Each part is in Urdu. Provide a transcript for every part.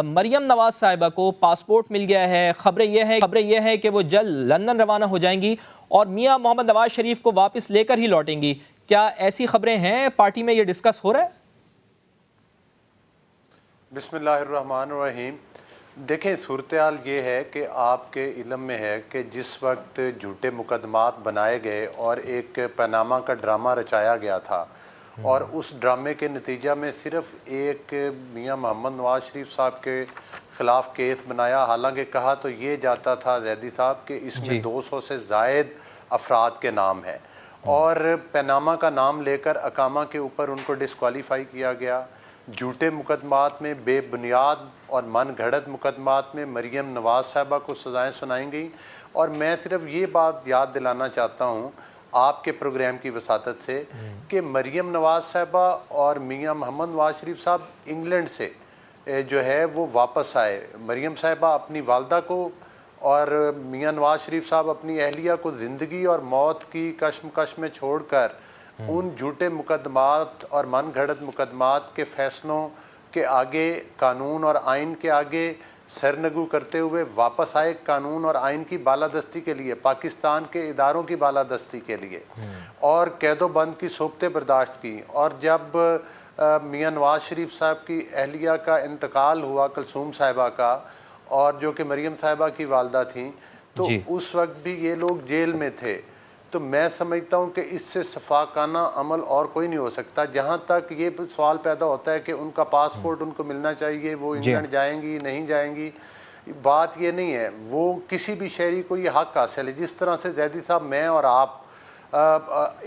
مریم نواز صاحبہ کو پاسپورٹ مل گیا ہے، خبریں یہ ہے کہ وہ جلد لندن روانہ ہو جائیں گی اور میاں محمد نواز شریف کو واپس لے کر ہی لوٹیں گی. کیا ایسی خبریں ہیں؟ پارٹی میں یہ ڈسکس ہو رہا ہے؟ بسم اللہ الرحمن الرحیم. دیکھیں، صورتحال یہ ہے کہ آپ کے علم میں ہے کہ جس وقت جھوٹے مقدمات بنائے گئے اور ایک پاناما کا ڈرامہ رچایا گیا تھا اور اس ڈرامے کے نتیجہ میں صرف ایک میاں محمد نواز شریف صاحب کے خلاف کیس بنایا، حالانکہ کہا تو یہ جاتا تھا زیدی صاحب کہ اس میں 200 سے زائد افراد کے نام ہیں، اور پاناما کا نام لے کر اقامہ کے اوپر ان کو ڈسکوالیفائی کیا گیا. جھوٹے مقدمات میں، بے بنیاد اور من گھڑت مقدمات میں مریم نواز صاحبہ کو سزائیں سنائیں گئیں. اور میں صرف یہ بات یاد دلانا چاہتا ہوں آپ کے پروگرام کی وساطت سے کہ مریم نواز صاحبہ اور میاں محمد نواز شریف صاحب انگلینڈ سے جو ہے وہ واپس آئے. مریم صاحبہ اپنی والدہ کو اور میاں نواز شریف صاحب اپنی اہلیہ کو زندگی اور موت کی کشمکش میں چھوڑ کر ان جھوٹے مقدمات اور من گھڑت مقدمات کے فیصلوں کے آگے، قانون اور آئین کے آگے سرنگو کرتے ہوئے واپس آئے، قانون اور آئین کی بالادستی کے لیے، پاکستان کے اداروں کی بالادستی کے لیے، اور قید و بند کی صحبتیں برداشت کی. اور جب میاں نواز شریف صاحب کی اہلیہ کا انتقال ہوا، کلثوم صاحبہ کا، اور جو کہ مریم صاحبہ کی والدہ تھیں، تو اس وقت بھی یہ لوگ جیل میں تھے. تو میں سمجھتا ہوں کہ اس سے شفاقانہ عمل اور کوئی نہیں ہو سکتا. جہاں تک یہ سوال پیدا ہوتا ہے کہ ان کا پاسپورٹ ان کو ملنا چاہیے، وہ انگلینڈ جائیں گی نہیں جائیں گی، بات یہ نہیں ہے. وہ کسی بھی شہری کو یہ حق حاصل ہے، جس طرح سے زیدی صاحب، میں اور آپ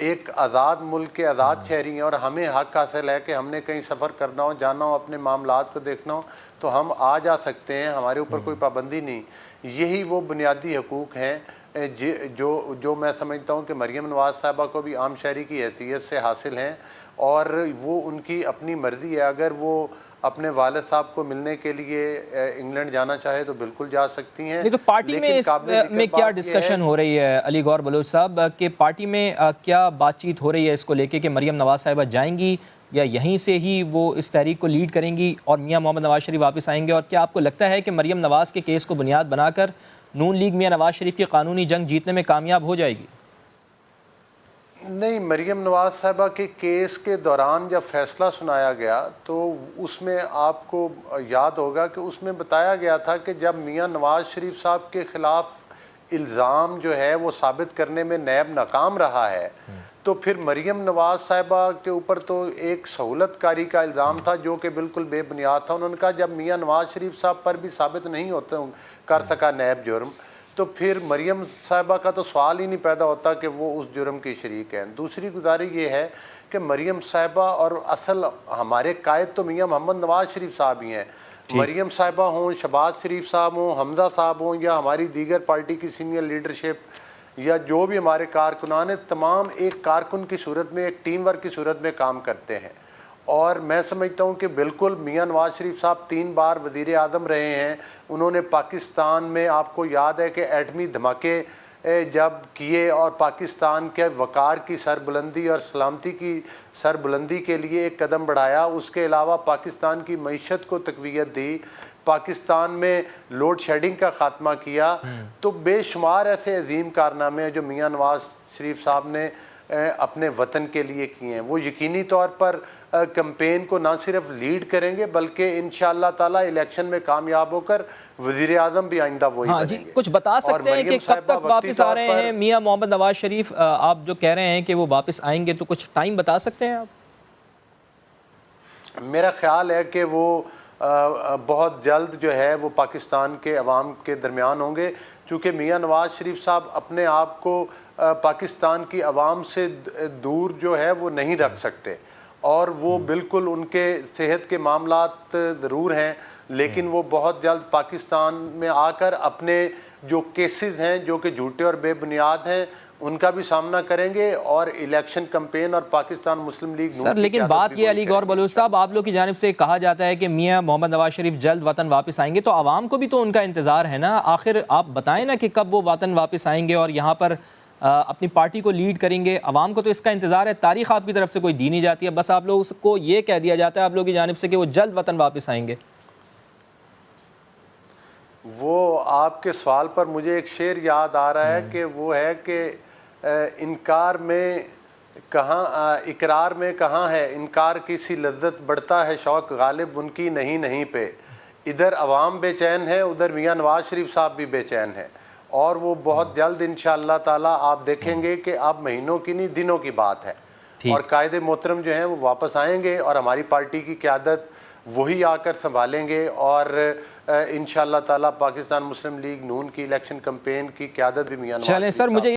ایک آزاد ملک کے آزاد شہری ہیں اور ہمیں حق حاصل ہے کہ ہم نے کہیں سفر کرنا ہو، جانا ہو، اپنے معاملات کو دیکھنا ہو تو ہم آ جا سکتے ہیں، ہمارے اوپر کوئی پابندی نہیں. یہی وہ بنیادی حقوق ہیں جو میں سمجھتا ہوں کہ مریم نواز صاحبہ کو بھی عام شہری کی حیثیت سے حاصل ہیں، اور وہ ان کی اپنی مرضی ہے. اگر وہ اپنے والد صاحب کو ملنے کے لیے انگلینڈ جانا چاہے تو بالکل جا سکتی ہیں. تو پارٹی میں کیا ڈسکشن ہو رہی ہے علی گور بلوچ صاحب، کہ پارٹی میں کیا بات چیت ہو رہی ہے اس کو لے کے کہ مریم نواز صاحبہ جائیں گی یا یہیں سے ہی وہ اس تحریک کو لیڈ کریں گی اور میاں محمد نواز شریف واپس آئیں گے؟ اور کیا آپ کو لگتا ہے کہ مریم نواز کے کیس کو بنیاد بنا کر نون لیگ میاں نواز شریف کی قانونی جنگ جیتنے میں کامیاب ہو جائے گی؟ نہیں، مریم نواز صاحبہ کے کیس کے دوران جب فیصلہ سنایا گیا تو اس میں آپ کو یاد ہوگا کہ اس میں بتایا گیا تھا کہ جب میاں نواز شریف صاحب کے خلاف الزام جو ہے وہ ثابت کرنے میں نیب ناکام رہا ہے، تو پھر مریم نواز صاحبہ کے اوپر تو ایک سہولت کاری کا الزام تھا جو کہ بالکل بے بنیاد تھا. انہوں نے کہا جب میاں نواز شریف صاحب پر بھی ثابت نہیں کر سکا نیب جرم، تو پھر مریم صاحبہ کا تو سوال ہی نہیں پیدا ہوتا کہ وہ اس جرم کی شریک ہیں. دوسری گزاری یہ ہے کہ مریم صاحبہ، اور اصل ہمارے قائد تو میاں محمد نواز شریف صاحب ہی ہیں. مریم صاحبہ ہوں، شہباز شریف صاحب ہوں، حمزہ صاحب ہوں، یا ہماری دیگر پارٹی کی سینئر لیڈرشپ یا جو بھی ہمارے کارکنان ہیں، تمام ایک کارکن کی صورت میں، ایک ٹیم ورک کی صورت میں کام کرتے ہیں. اور میں سمجھتا ہوں کہ بالکل میاں نواز شریف صاحب 3 بار وزیر اعظم رہے ہیں. انہوں نے پاکستان میں، آپ کو یاد ہے کہ ایٹمی دھماکے جب کیے اور پاکستان کے وقار کی سربلندی اور سلامتی کی سربلندی کے لیے ایک قدم بڑھایا. اس کے علاوہ پاکستان کی معیشت کو تقویت دی، پاکستان میں لوڈ شیڈنگ کا خاتمہ کیا. تو بے شمار ایسے عظیم کارنامے ہیں جو میاں نواز شریف صاحب نے اپنے وطن کے لیے کیے ہیں. وہ یقینی طور پر کمپین کو نہ صرف لیڈ کریں گے بلکہ انشاءاللہ تعالی الیکشن میں کامیاب ہو کر وزیر اعظم بھی آئندہ وہی بنیں گے. کچھ بتا سکتے ہیں کہ کب تک واپس آ رہے ہیں میاں محمد نواز شریف؟ آپ جو کہہ رہے ہیں کہ وہ واپس آئیں گے، تو کچھ ٹائم بتا سکتے ہیں آپ؟ میرا خیال ہے کہ وہ بہت جلد جو ہے وہ پاکستان کے عوام کے درمیان ہوں گے، چونکہ میاں نواز شریف صاحب اپنے آپ کو پاکستان کی عوام سے دور جو ہے وہ نہیں رکھ سکتے، اور وہ بالکل ان کے صحت کے معاملات ضرور ہیں، لیکن وہ بہت جلد پاکستان میں آ کر اپنے جو کیسز ہیں جو کہ جھوٹے اور بے بنیاد ہیں ان کا بھی سامنا کریں گے، اور الیکشن کمپین اور پاکستان مسلم لیگ سر لیکن بات یہ علی گور بلوچ صاحب، آپ لوگ کی جانب سے کہا جاتا ہے کہ میاں محمد نواز شریف جلد وطن واپس آئیں گے، تو عوام کو بھی تو ان کا انتظار ہے نا. آخر آپ بتائیں نا کہ کب وہ وطن واپس آئیں گے اور یہاں پر اپنی پارٹی کو لیڈ کریں گے. عوام کو تو اس کا انتظار ہے. تاریخ آپ کی طرف سے کوئی دی نہیں جاتی ہے، بس آپ لوگوں کو یہ کہہ دیا جاتا ہے آپ لوگوں کی جانب سے کہ وہ جلد وطن واپس آئیں گے. وہ آپ کے سوال پر مجھے ایک شعر یاد آ رہا ہے کہ وہ ہے کہ انکار میں کہاں اقرار میں کہاں ہے انکار کی سی لذت، بڑھتا ہے شوق غالب ان کی نہیں پہ، ادھر عوام بے چین ہے ادھر میاں نواز شریف صاحب بھی بے چین ہے، اور وہ بہت جلد انشاءاللہ تعالی آپ دیکھیں گے کہ اب مہینوں کی نہیں دنوں کی بات ہے، اور قائد محترم جو ہیں وہ واپس آئیں گے اور ہماری پارٹی کی قیادت وہی آ کر سنبھالیں گے، اور انشاءاللہ تعالی پاکستان مسلم لیگ نون کی الیکشن کمپین کی قیادت بھی میاں نواز شریف صاحب